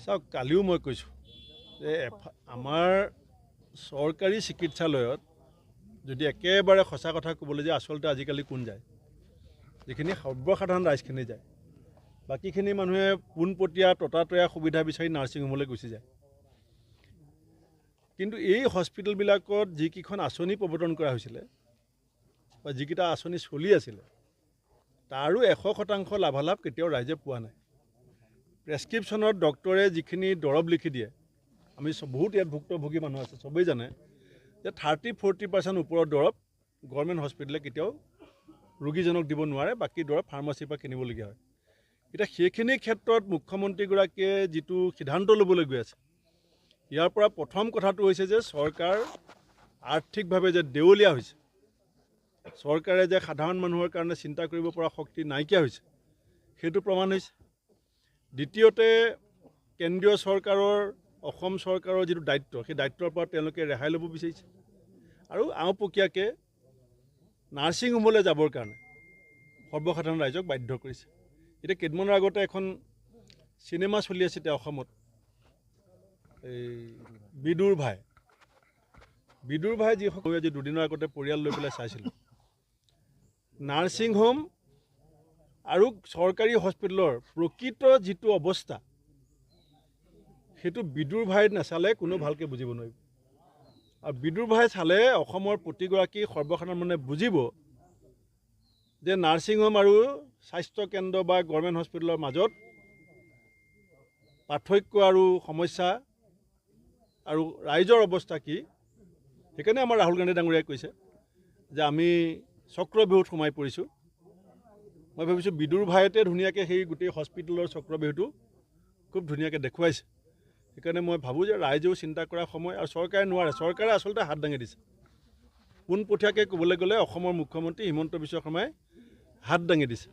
চাওক কালিও মই কৈছোঁ যে আমাৰ চৰকাৰী চিকিৎসালয়ত যদি একেবাৰে সঁচা কথা ক'বলৈ যে আচলতে আজিকালি কোন যায়, যিখিনি সৰ্বসাধাৰণ ৰাইজখিনি যায়, বাকীখিনি মানুহে পোনপটীয়া ততাতৈয়া সুবিধা বিচাৰি নাৰ্ছিং হোমলৈ গুচি যায়। কিন্তু এই হস্পিটেলবিলাকত যিকেইখন আঁচনি প্ৰৱৰ্তন কৰা হৈছিলে বা যিকেইটা আঁচনি চলি আছিলে তাৰো 100% লাভালাভ কেতিয়াও ৰাইজে পোৱা নাই। প্ৰেছক্ৰিপশ্যনত ডক্টৰে যিখিনি দৰৱ লিখি দিয়ে, আমি বহুত ইয়াত ভুক্তভোগী মানুহ আছে, চবেই জানে যে 30-40% ওপৰৰ দৰৱ গভৰ্ণমেণ্ট হস্পিটেলে কেতিয়াও ৰোগীজনক দিব নোৱাৰে, বাকী দৰৱ ফাৰ্মাচীৰ পৰা কিনিবলগীয়া হয়। এতিয়া সেইখিনি ক্ষেত্ৰত মুখ্যমন্ত্ৰীগৰাকীয়ে যিটো সিদ্ধান্ত ল'বলৈ গৈ আছে, ইয়াৰ পৰা প্ৰথম কথাটো হৈছে যে চৰকাৰ আৰ্থিকভাৱে যে দেউলীয়া হৈছে, চৰকাৰে যে সাধাৰণ মানুহৰ কাৰণে চিন্তা কৰিব পৰা শক্তি নাইকিয়া হৈছে, সেইটো প্ৰমাণ হৈছে। দ্বিতীয়তে কেন্দ্ৰীয় চৰকাৰৰ অসম চৰকাৰৰ যিটো দায়িত্ব, সেই দায়িত্বৰ পৰা তেওঁলোকে ৰেহাই ল'ব বিচাৰিছে আৰু আওপকীয়াকৈ নাৰ্ছিং হোমলৈ যাবৰ কাৰণে সৰ্বসাধাৰণ ৰাইজক বাধ্য কৰিছে। এতিয়া কেইদিনমানৰ আগতে এখন চিনেমা চলি আছে এতিয়া অসমত, এই বিদুৰ ভাই যিসকল আজি দুদিনৰ আগতে পৰিয়াল লৈ পেলাই চাইছিলোঁ, নাৰ্ছিং হোম আৰু চৰকাৰী হস্পিটেলৰ প্ৰকৃত যিটো অৱস্থা সেইটো বিদুৰ ভাই নাচালে কোনো ভালকৈ বুজিব নোৱাৰিব। আৰু বিদুৰ ভাই চালে অসমৰ প্ৰতিগৰাকী সৰ্বসাধাৰণ মানুহে বুজিব যে নাৰ্ছিং হোম আৰু স্বাস্থ্যকেন্দ্ৰ বা গভৰ্ণমেণ্ট হস্পিটেলৰ মাজত পাৰ্থক্য আৰু সমস্যা আৰু ৰাইজৰ অৱস্থা কি। সেইকাৰণে আমাৰ ৰাহুল গান্ধী ডাঙৰীয়াই কৈছে যে আমি চক্ৰবিহুত সোমাই পৰিছোঁ। মই ভাবিছোঁ বিদুৰ ভাইতে ধুনীয়াকৈ সেই গোটেই হস্পিটেলৰ চক্ৰবিহুটো খুব ধুনীয়াকৈ দেখুৱাইছে। সেইকাৰণে মই ভাবোঁ যে ৰাইজেও চিন্তা কৰাৰ সময়, আৰু চৰকাৰে নোৱাৰে, চৰকাৰে আচলতে হাত দাঙি দিছে। পোনপটীয়াকৈ ক'বলৈ গ'লে অসমৰ মুখ্যমন্ত্ৰী হিমন্ত বিশ্ব শৰ্মাই হাত দাঙি দিছে।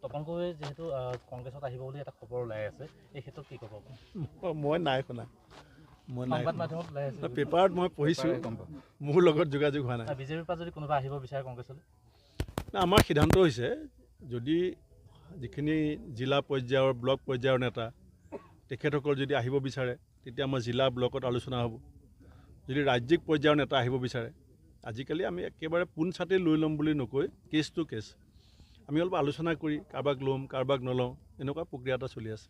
তপন গগৈ যিহেতু কংগ্ৰেছত আহিব বুলি এটা খবৰ ওলাই আছে, এই ক্ষেত্ৰত কি ক'ব? মই নাই শুনা, পেপাৰত মই পঢ়িছোঁ, মোৰ লগত যোগাযোগ হোৱা নাই। বিজেপিৰ পৰা যদি কোনোবা আহিব বিচাৰে কংগ্ৰেছলৈ? আমাৰ সিদ্ধান্ত হৈছে যদি যিখিনি জিলা পৰ্যায়ৰ ব্লক পৰ্যায়ৰ নেতা তেখেতসকল যদি আহিব বিচাৰে তেতিয়া আমাৰ জিলা ব্লকত আলোচনা হ'ব। যদি ৰাজ্যিক পৰ্যায়ৰ নেতা আহিব বিচাৰে, আজিকালি আমি একেবাৰে পোনছাটেই লৈ ল'ম বুলি নকৈ কেছ টু কেছ আমি অলপ আলোচনা কৰি কাৰোবাক ল'ম কাৰোবাক নলওঁ, এনেকুৱা প্ৰক্ৰিয়া এটা চলি আছে।